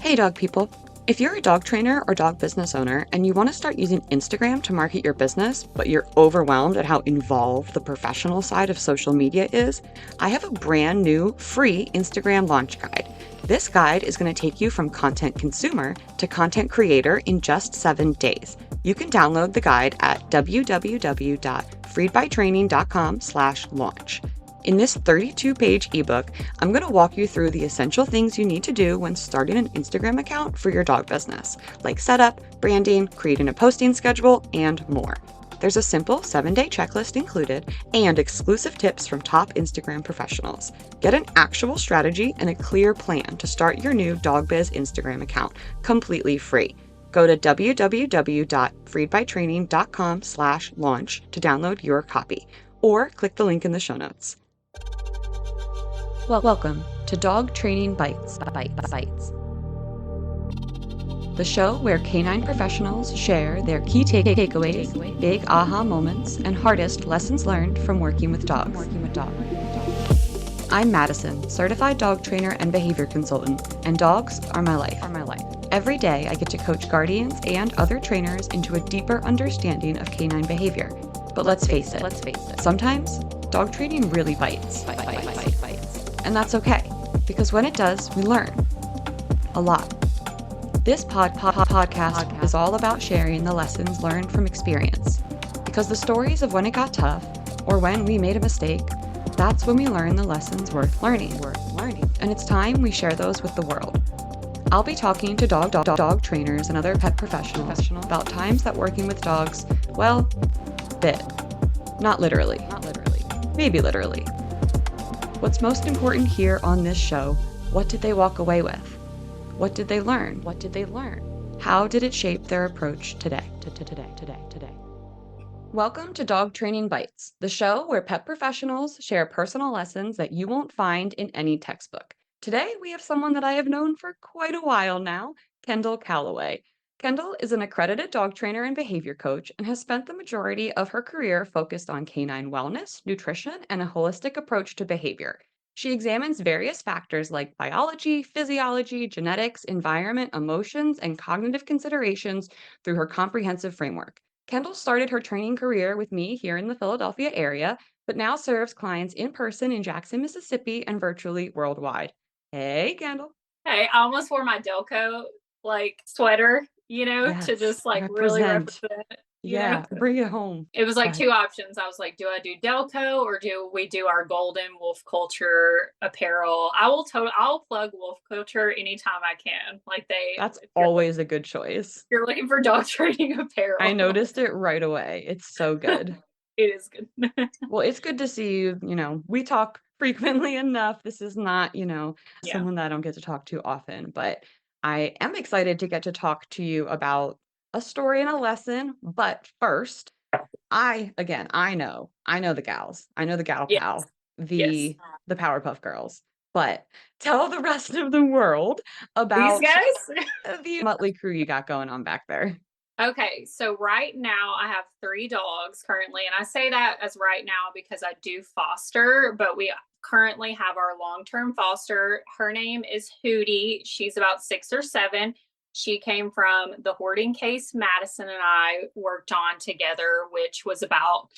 Hey, dog people. If you're a dog trainer or dog business owner and you want to start using Instagram to market your business, but you're overwhelmed at how involved the professional side of social media is, I have a brand new free Instagram launch guide. This guide is going to take you from content consumer to content creator in just 7 days. You can download the guide at www.freedbytraining.com/launch. In this 32-page ebook, I'm going to walk you through the essential things you need to do when starting an Instagram account for your dog business, like setup, branding, creating a posting schedule, and more. There's a simple 7-day checklist included and exclusive tips from top Instagram professionals. Get an actual strategy and a clear plan to start your new dog biz Instagram account completely free. Go to www.freedbytraining.com/launch to download your copy, or click the link in the show notes. Welcome to Dog Training Bytes, the show where canine professionals share their key takeaways, big aha moments, and hardest lessons learned from working with dogs. I'm Mattison, certified dog trainer and behavior consultant, and dogs are my life. Every day I get to coach guardians and other trainers into a deeper understanding of canine behavior. But let's face it, sometimes dog training really bites. And that's okay, because when it does, we learn a lot. This podcast is all about sharing the lessons learned from experience, because the stories of when it got tough or when we made a mistake, that's when we learn the lessons worth learning. And it's time we share those with the world. I'll be talking to dog trainers and other pet professionals about times that working with dogs, well, bit. Not literally. Maybe literally. What's most important here on this show, what did they walk away with? What did they learn? How did it shape their approach today? Welcome to Dog Training Bytes, the show where pet professionals share personal lessons that you won't find in any textbook. Today, we have someone that I have known for quite a while now, Kendyl Callaway. Kendyl is an accredited dog trainer and behavior coach and has spent the majority of her career focused on canine wellness, nutrition, and a holistic approach to behavior. She examines various factors like biology, physiology, genetics, environment, emotions, and cognitive considerations through her comprehensive framework. Kendyl started her training career with me here in the Philadelphia area, but now serves clients in person in Jackson, Mississippi, and virtually worldwide. Hey, Kendyl. Hey, I almost wore my Delco sweater, to just really Represent. represent, Yeah, bring it home. It was like But two options. I was like, do I do Delco or do we do our golden wolf culture apparel? I'll plug wolf culture anytime I can. that's If always a good choice. you're looking for dog training I apparel, noticed it right away. It's so good. it is good. Well, it's good to see you. We talk frequently enough. This is not, Yeah. someone that I don't get to talk to often, but I am excited to get to talk to you about a story and a lesson. But first, I know the gals. I know the gal Yes. pal, Yes. the Powerpuff Girls. But tell the rest of the world These about guys? the motley crew you got going on back there. Okay, so right now I have 3 dogs currently, and I say that as right now because I do foster, but we currently have our long-term foster. Her name is Hootie. She's about 6 or 7. She came from the hoarding case Mattison and I worked on together, which was about,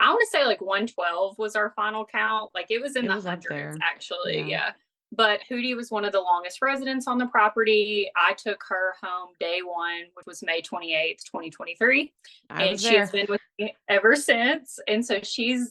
I want to say 112 was our final count. It was in It the was up hundreds, there. actually. Yeah. Yeah. But Hootie was one of the longest residents on the property. I took her home day one, which was May 28th, 2023. I And was she has there. been with me ever since. And so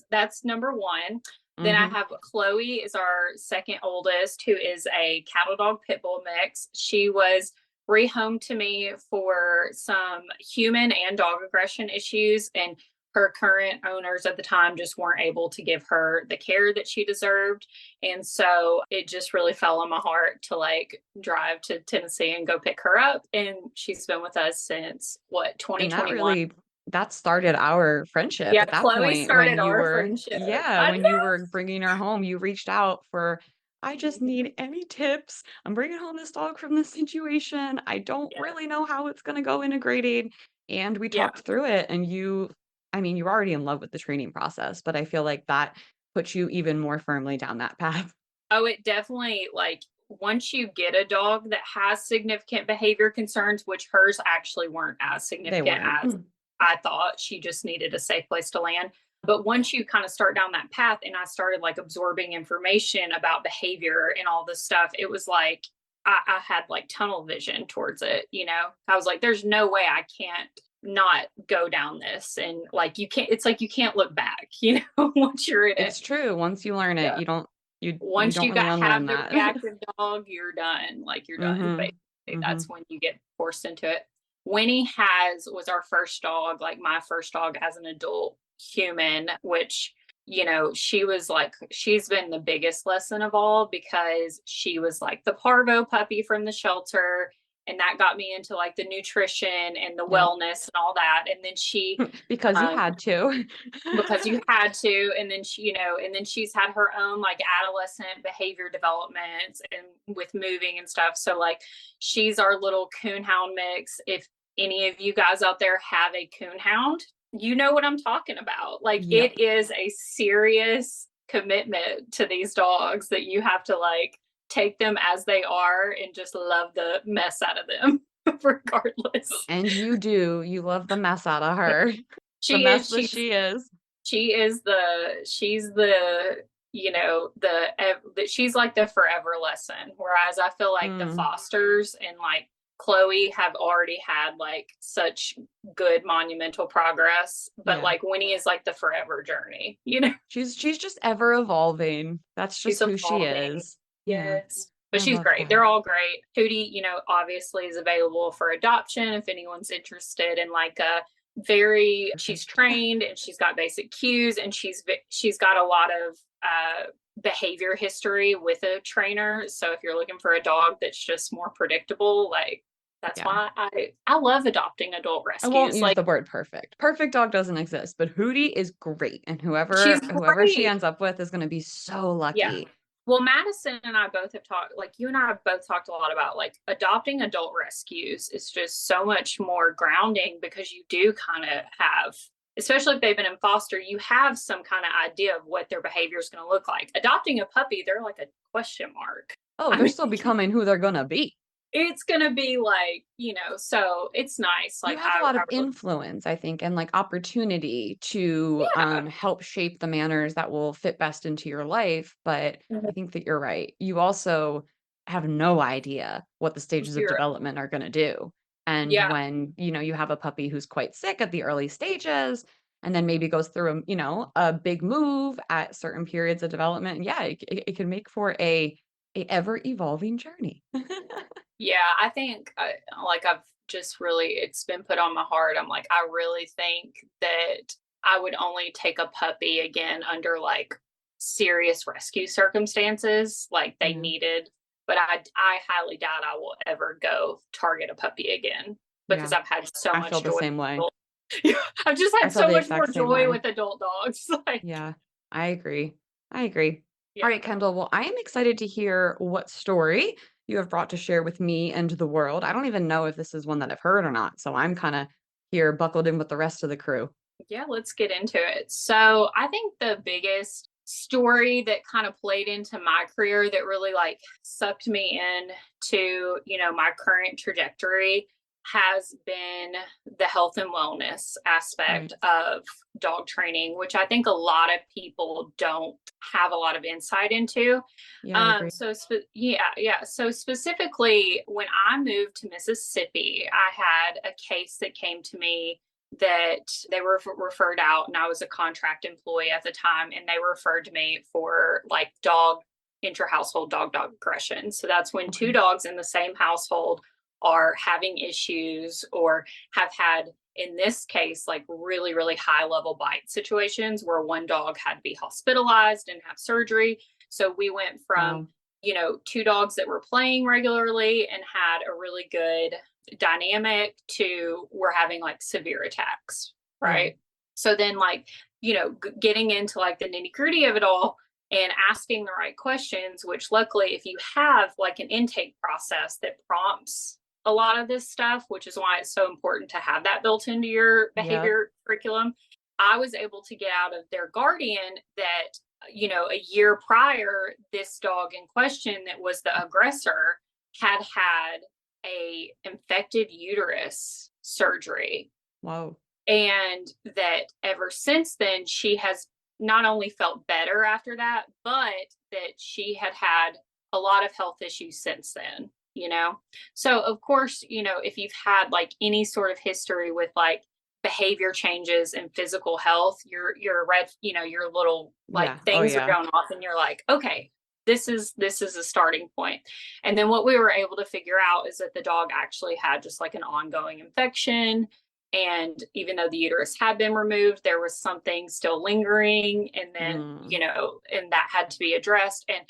that's number one. Then I Mhm. have Chloe is our second oldest, who is a cattle dog pit bull mix. She was rehomed to me for some human and dog aggression issues. And her current owners at the time just weren't able to give her the care that she deserved. And so it just really fell on my heart to drive to Tennessee and go pick her up. And she's been with us since what, And 2021. that started our friendship Yeah, at that Chloe point when started you our were friendship. yeah, I when you know. were bringing her home, you reached out for, "I just need any tips. I'm bringing home this dog from this situation. I don't Yeah. really know how it's gonna go integrating." And we Yeah. talked through it, and you were already in love with the training process, but I feel like that puts you even more firmly down that path. Oh, it definitely once you get a dog that has significant behavior concerns, which hers actually weren't as They significant weren't. as I thought, she just needed a safe place to land. But once you kind of start down that path and I started like absorbing information about behavior and all this stuff, it was like I had like tunnel vision towards it, you know? I was like, there's no way I can't not go down this. And like you can't, it's like you can't look back, you know, once you're in it. It's true. Once you learn it, Yeah. you Once don't you really got unlearn have the that. reactive dog, you're done. Like you're done. Mhm. Basically, Mhm. that's when you get forced into it. Winnie was our first dog, like my first dog as an adult human, which, you know, she's been the biggest lesson of all because she was like the parvo puppy from the shelter. And that got me into like the nutrition and the Yep. wellness and all that. And then she, Because you um, had to. because you had to, and then she, you know, and then she's had her own like adolescent behavior development and with moving and stuff. So like she's our little coonhound mix. If any of you guys out there have a coonhound, you know what I'm talking about. Like Yep. it is a serious commitment to these dogs that you have to like take them as they are and just love the mess out of them regardless. And you do. You love the mess out of her. The She mess is, that she is. she's the, you know, she's like the forever lesson, whereas I feel like the Mm, Fosters and like Chloe have already had like such good monumental progress, but yeah. like Winnie is like the forever journey, you know. She's just ever evolving. That's She's just who she evolving. is. Yeah. Yes. But I she's love great. that. They're all great. Hootie, you know, obviously is available for adoption if anyone's interested in like a she's Perfect. trained and she's got basic cues and she's got a lot of behavior history with a trainer. So if you're looking for a dog that's just more predictable, like that's Yeah. why I love adopting adult I won't rescues. use Like the word perfect. Perfect dog doesn't exist, but Hootie is great, and she's whoever she great. ends up with is gonna be so Yeah. lucky. Well, Mattison and I both have talked, like you and I have both talked a lot about like adopting adult rescues is just so much more grounding because you do kind of have, especially if they've been in foster, you have some kind of idea of what their behavior is going to look like. Adopting a puppy, they're like a question mark. Oh, I they're mean, still becoming who they're gonna be. it's going to be like, you know, so it's nice. You Like, have a lot I of really, influence, I think, and, like, opportunity to, yeah. help shape the manners that will fit best into your life, but Mhm. I think that you're right. You also have no idea what the stages of 0. development are gonna do, and Yeah. when, you have a puppy who's quite sick at the early stages, and then maybe goes through a big move at certain periods of development, yeah, it can make for a ever-evolving journey. Yeah, I think like I've just really, it's been put on my heart. I'm like, I really think that I would only take a puppy again under like serious rescue circumstances, like they Yeah, needed. But I highly doubt I will ever go target a puppy again because yeah. I've had so I feel much the joy. same way. I've just I had feel so the much more exact same joy way. with adult dogs. Like, Yeah, I agree. I agree. All yeah. right, Kendall. Well, I am excited to hear what story you have brought to share with me and the world. I don't even know if this is one that I've heard or not, so I'm kind of here buckled in with the rest of the crew. Yeah, let's get into it. So, I think the biggest story that kind of played into my career that really like sucked me in to, you know, my current trajectory has been the health and wellness aspect Right. of dog training, which I think a lot of people don't have a lot of insight into. Yeah, I agree. Yeah. So specifically, when I moved to Mississippi, I had a case that came to me that they were referred out, and I was a contract employee at the time, and they referred to me for like dog inter-household dog aggression. So that's when two Okay. dogs in the same household are having issues or have had, in this case, like really, really high level bite situations where one dog had to be hospitalized and have surgery. So we went from, Wow. you know, two dogs that were playing regularly and had a really good dynamic to we're having like severe attacks, Yeah. right? So then, like, you know, getting into like the nitty gritty of it all and asking the right questions, which luckily, if you have like an intake process that prompts a lot of this stuff, which is why it's so important to have that built into your Yep. behavior curriculum, I was able to get out of their guardian that a year prior, this dog in question that was the aggressor had a infected uterus surgery. Whoa. And that ever since then, she has not only felt better after that, but that she had a lot of health issues since then. So of course, if you've had like any sort of history with like behavior changes and physical health, your red, your little like Yeah. Oh things are yeah. going off and you're like, okay, this is a starting point. And then what we were able to figure out is that the dog actually had just like an ongoing infection. And even though the uterus had been removed, there was something still lingering. And then, Mm. and that had to be addressed. And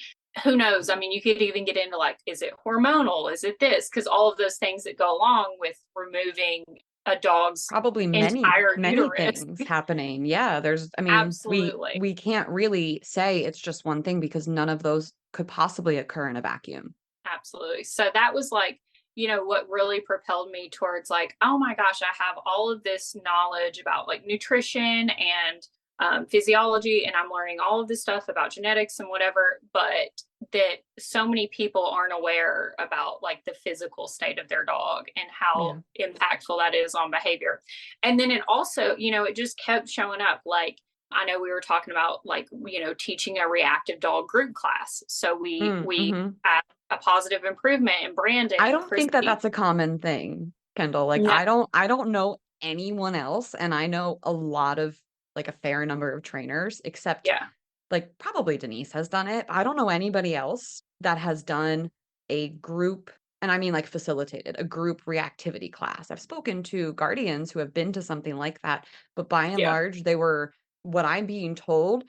who knows? I mean, you could even get into like, is it hormonal? Is it this? Because all of those things that go along with removing a dog's Probably many, entire many uterus. things happening. Yeah, I mean, Absolutely. we can't really say it's just one thing because none of those could possibly occur in a vacuum. Absolutely. So that was like, what really propelled me towards like, oh my gosh, I have all of this knowledge about like nutrition and physiology, and I'm learning all of this stuff about genetics and whatever, but that so many people aren't aware about like the physical state of their dog and Yeah. how impactful that is on behavior. And then it also, it just kept showing up. Like, I know we were talking about like, teaching a reactive dog group class. So we Mm-hmm. had a positive improvement in Brandon I and don't think that Christy. that's a common thing, Kendall. Like No, I don't know anyone else, and I know a lot of like a fair number of trainers, except yeah, like probably Denise has done it. I don't know anybody else that has done a group, and I mean like facilitated a group reactivity class. I've spoken to guardians who have been to something like that, but by and yeah. large, they were what I'm being told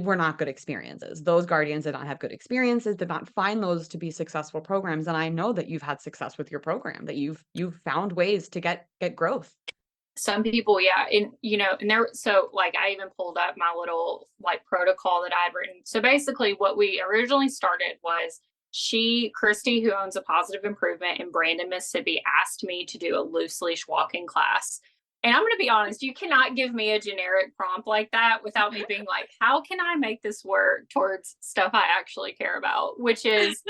were not good experiences. Those guardians did not have good experiences, did not find those to be successful programs. And I know that you've had success with your program, that you've found ways to get growth. Some people, yeah. And, and there, so like I even pulled up my little like protocol that I'd written. So basically, what we originally started was Christy, who owns a positive improvement in Brandon, Mississippi, asked me to do a loose leash walking class. And I'm going to be honest, you cannot give me a generic prompt like that without me being like, how can I make this work towards stuff I actually care about? Which is,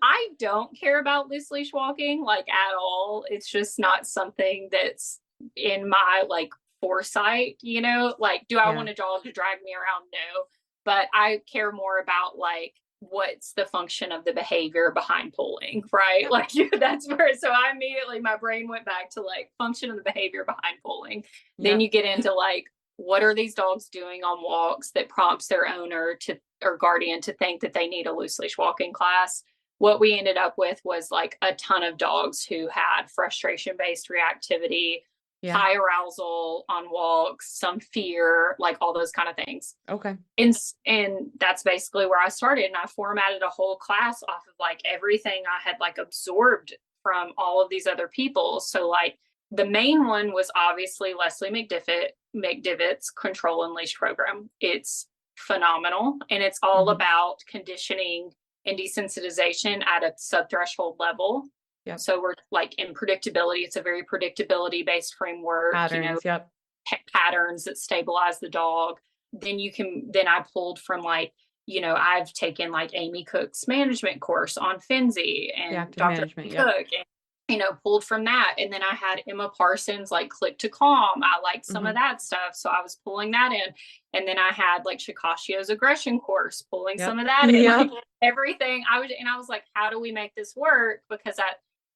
I don't care about loose leash walking like at all. It's just not something that's in my like foresight, like, do I Yeah. want a dog to drag me around? No, but I care more about like, what's the function of the behavior behind pulling, right? Yep. Like that's where, so I immediately, my brain went back to like function of the behavior behind pulling. Then Yep. you get into like, what are these dogs doing on walks that prompts their owner to or guardian to think that they need a loose leash walking class? What we ended up with was like a ton of dogs who had frustration based reactivity, Yeah. high arousal on walks, some fear, like all those kind of things. Okay. And that's basically where I started. And I formatted a whole class off of like everything I had like absorbed from all of these other people. So like the main one was obviously Leslie McDivitt's control and leash program. It's phenomenal. And it's all Mhm. about conditioning and desensitization at a subthreshold level. Yep. So we're like in predictability. It's a very predictability based framework, Patterns. Yep. patterns that stabilize the dog. Then I pulled from like, I've taken like Amy Cook's management course on Finzi The and active Dr. management. Yep. Cook, and, pulled from that. And then I had Emma Parsons like Click to Calm. I liked some of Hmm. that stuff. So I was pulling that in. And then I had like Shikashio's aggression course, pulling Yep. some of that in, Yep. like everything. I was like, how do we make this work? Because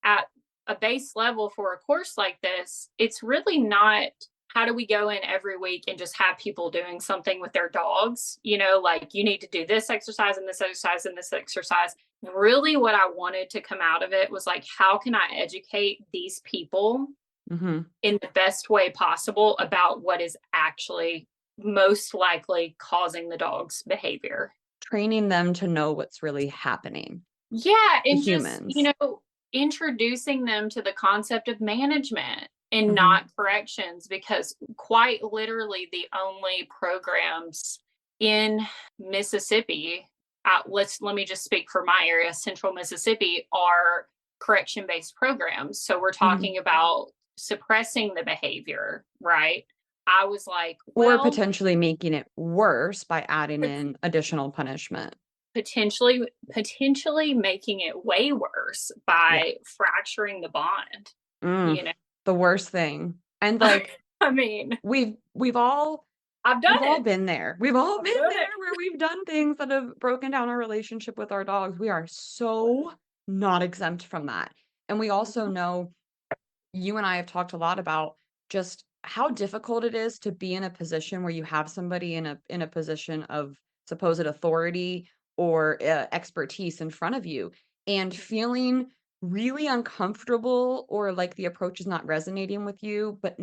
at a base level for a course like this, it's really not how do we go in every week and just have people doing something with their dogs, like you need to do this exercise and this exercise and this exercise. Really, what I wanted to come out of it was like, how can I educate these people Hmm. in the best way possible about what is actually most likely causing the dog's behavior? Training them to know what's really happening Yeah, to and just, humans. introducing them to the concept of management and Hmm. not corrections, because quite literally the only programs in Mississippi, let me just speak for my area, Central Mississippi, are correction based programs. So we're Hmm. talking about suppressing the behavior, right? I was like, Or well, potentially making it worse by adding in additional punishment. potentially making it way worse Yeah. by fracturing the bond, Mm, you know? the worst thing. And, like, I mean, we've all I've done we've all it. been there. We've all I've been done there it. where we've done things that have broken down our relationship with our dogs. We are so not exempt from that. And we also Mhm. know you and I have talked a lot about just how difficult it is to be in a position where you have somebody in a position of supposed authority or expertise in front of you and feeling really uncomfortable or like the approach is not resonating with you but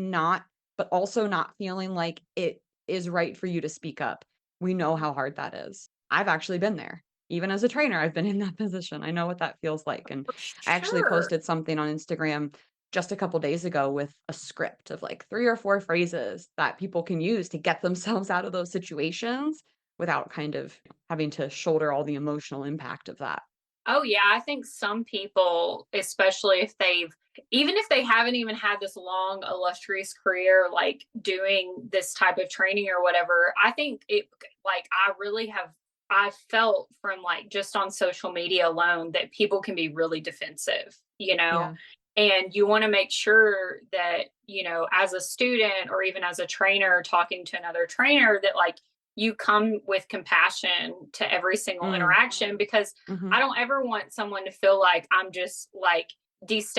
also not feeling like it is right for you to speak up. We know how hard that is. I've actually been there. Even as a trainer, I've been in that position. I know what that feels like. And For I actually sure. posted something on Instagram just a couple days ago with a script of like 3 or 4 phrases that people can use to get themselves out of those situations without kind of having to shoulder all the emotional impact of that. Oh yeah, I think some people, especially if they've even if they haven't even had this long illustrious career like doing this type of training or whatever, I think it like I really have I felt from like just on social media alone that people can be really defensive, you know? Yeah. And you want to make sure that, as a student or even as a trainer talking to another trainer that like you come with compassion to every single Mm, interaction because I mhm. don't ever want someone to feel like I'm just like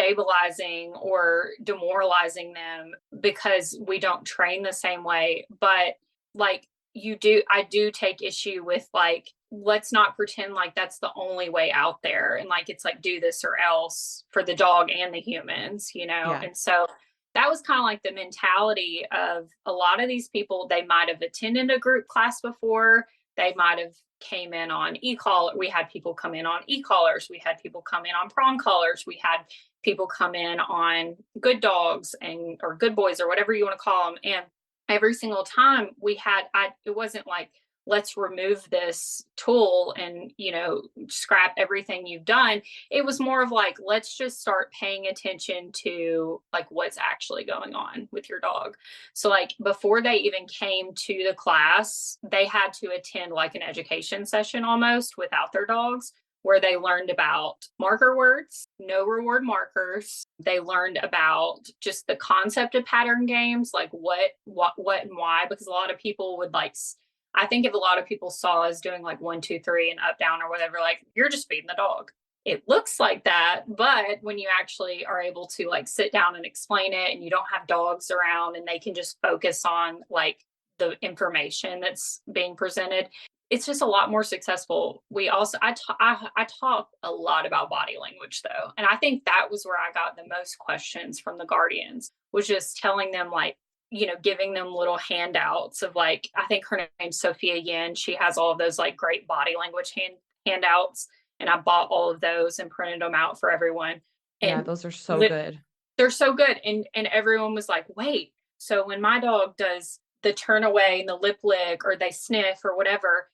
destabilizing or demoralizing them because we don't train the same way. But like I do take issue with like, let's not pretend like that's the only way out there. And like, it's like, do this or else for the dog and the humans, you know? Yeah. And so that was kind of like the mentality of a lot of these people. They might have attended a group class before, they might have came in on e-collar. We had people come in on e-collars. We had people come in on prong collars. We had people come in on good dogs and or good boys or whatever you want to call them. And every single time it wasn't like, let's remove this tool and, scrap everything you've done. It was more of like, let's just start paying attention to like what's actually going on with your dog. So like before they even came to the class, they had to attend like an education session almost without their dogs where they learned about marker words, no reward markers. They learned about just the concept of pattern games, like what and why, because a lot of people would like I think if a lot of people saw us doing like 1, 2, 3 and up, down or whatever, like you're just feeding the dog. It looks like that, but when you actually are able to like sit down and explain it and you don't have dogs around and they can just focus on like the information that's being presented, it's just a lot more successful. We also I talk a lot about body language though, and I think that was where I got the most questions from the guardians, was just telling them like, giving them little handouts of like, I think her name's Sophia Yin. She has all of those like great body language handouts. And I bought all of those and printed them out for everyone. Yeah, And those are so lit- good. they're so good. And everyone was like, wait, so when my dog does the turn away and the lip lick or they sniff or whatever,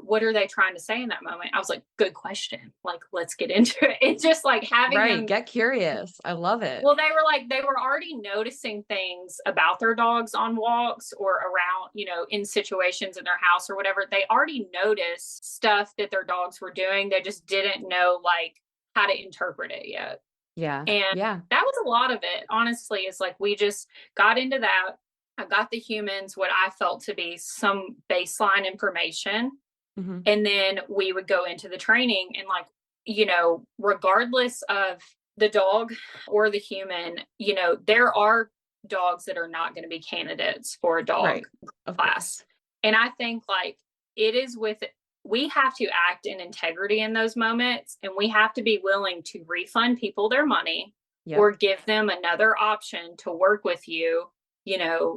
what are they trying to say in that moment? I was like, good question. Like, let's get into it. It's just like having Right, them. get curious. I love it. Well, they were already noticing things about their dogs on walks or around, in situations in their house or whatever. They already noticed stuff that their dogs were doing. They just didn't know like how to interpret it yet. Yeah. And Yeah. that was a lot of it, honestly, is like we just got into that. I got the humans what I felt to be some baseline information. Mhm. And then we would go into the training and like, regardless of the dog or the human, there are dogs that are not going to be candidates for a dog Right. Of class. course. And I think like it is we have to act in integrity in those moments and we have to be willing to refund people their money or Yep. give them another option to work with you,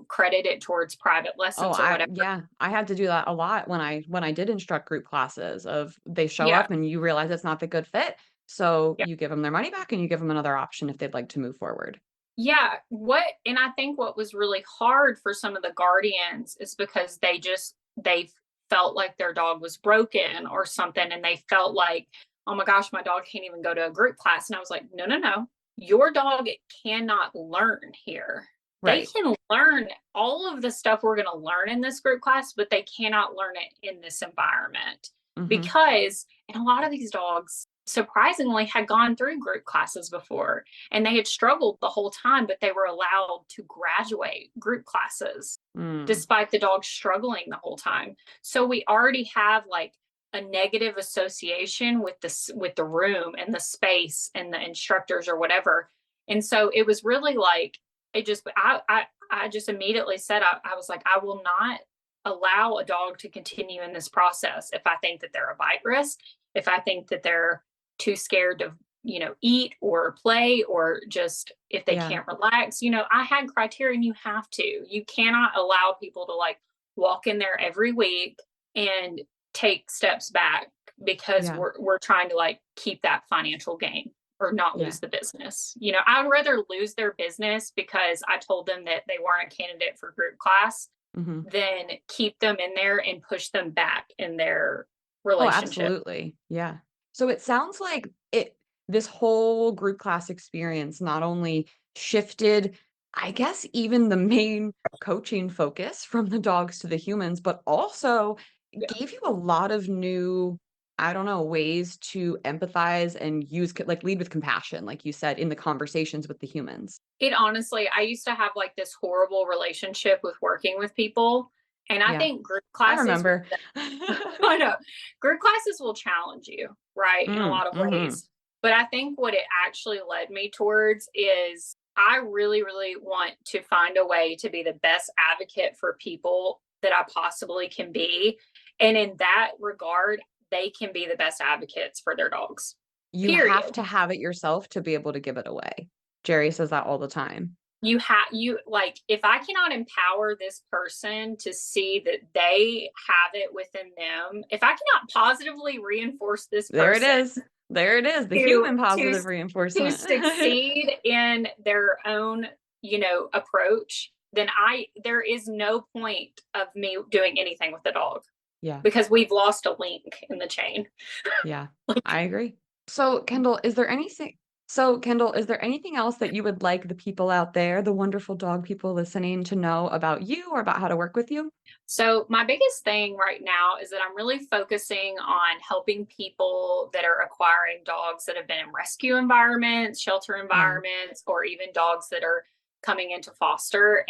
credit it towards private Oh, lessons or whatever. I had to do that a lot when I did instruct group classes of they show Yeah. up and you realize it's not the good fit, so Yeah. you give them their money back and you give them another option if they'd like to move forward. Yeah, and I think what was really hard for some of the guardians is because they felt like their dog was broken or something and they felt like, "Oh my gosh, my dog can't even go to a group class." And I was like, "No, no, no. Your dog cannot learn here. They Right. can learn all of the stuff we're going to learn in this group class, but they cannot learn it in this environment Mm-hmm. because, and a lot of these dogs surprisingly had gone through group classes before and they had struggled the whole time, but they were allowed to graduate group classes Mm. despite the dog struggling the whole time. So we already have like a negative association with this, with the room and the space and the instructors or whatever. And so it was really like, it just, I just immediately said, I was like, I will not allow a dog to continue in this process if I think that they're a bite risk, if I think that they're too scared to, eat or play, or just if they Yeah. can't relax. I had criteria, and you cannot allow people to like walk in there every week and take steps back because Yeah. we're trying to like keep that financial gain or not Yeah. lose the business. I'd rather lose their business because I told them that they weren't a candidate for group class Mm-hmm. than keep them in there and push them back in their Oh, relationship. absolutely. Yeah. So it sounds like this whole group class experience not only shifted, I guess, even the main coaching focus from the dogs to the humans, but also Yeah. gave you a lot of new, I don't know, ways to empathize and like lead with compassion, like you said, in the conversations with the humans. It honestly, I used to have like this horrible relationship with working with people. And I Yeah. think group I classes will, remember. I know, group classes will challenge you, right? In a lot of Mm-hmm. ways. But I think what it actually led me towards is I really, really want to find a way to be the best advocate for people that I possibly can be. And in that regard, they can be the best advocates for their dogs, You have period. to have it yourself to be able to give it away. Jerry says that all the time. You like, if I cannot empower this person to see that they have it within them, if I cannot positively reinforce this There it person is. There it is, the to human to positive reinforcement. succeed in their own, approach, then there is no point of me doing anything with the dog Yeah, because we've lost a link in the chain. yeah, I agree. So, Kendall, is there anything else that you would like the people out there, the wonderful dog people listening, to know about you or about how to work with you? So, my biggest thing right now is that I'm really focusing on helping people that are acquiring dogs that have been in rescue environments, shelter Yeah, environments, or even dogs that are coming into foster.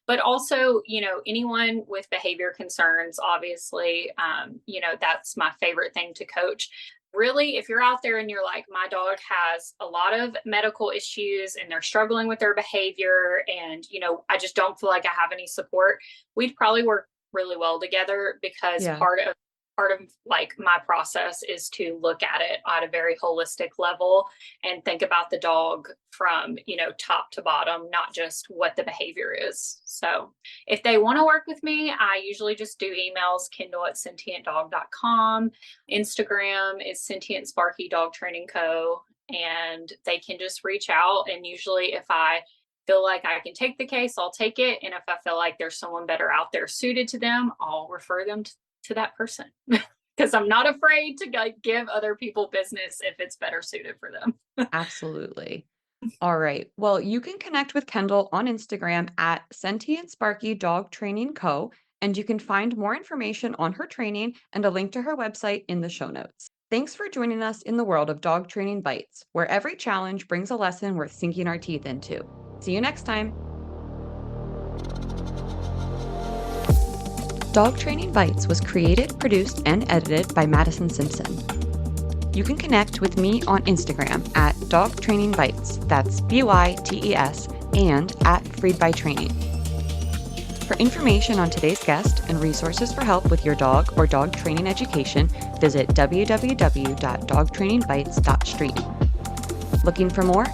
But also, anyone with behavior concerns, obviously, that's my favorite thing to coach. Really, if you're out there and you're like, my dog has a lot of medical issues and they're struggling with their behavior, and, I just don't feel like I have any support, we'd probably work really well together because yeah, part of like my process is to look at it at a very holistic level and think about the dog from, top to bottom, not just what the behavior is. So if they want to work with me, I usually just do emails, Kendyl@sentientdog.com. Instagram is Sentient Sparky Dog Training Co. And they can just reach out. And usually if I feel like I can take the case, I'll take it. And if I feel like there's someone better out there suited to them, I'll refer them to that person because I'm not afraid to give other people business if it's better suited for them. absolutely. All right. Well, you can connect with Kendall on Instagram at Sentient Sparky Dog Training Co. And you can find more information on her training and a link to her website in the show notes. Thanks for joining us in the world of Dog Training Bites, where every challenge brings a lesson worth sinking our teeth into. See you next time. Dog Training Bites was created, produced, and edited by Mattison Simpson. You can connect with me on Instagram at Dog Training Bytes, that's BYTES, and at Freed by Training. For information on today's guest and resources for help with your dog or dog training education, visit www.dogtrainingbytes.stream. Looking for more?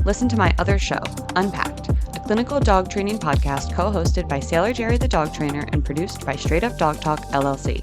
Listen to my other show, Unpacked, a clinical dog training podcast co-hosted by Sailor Jerry the dog trainer and produced by Straight Up Dog Talk LLC.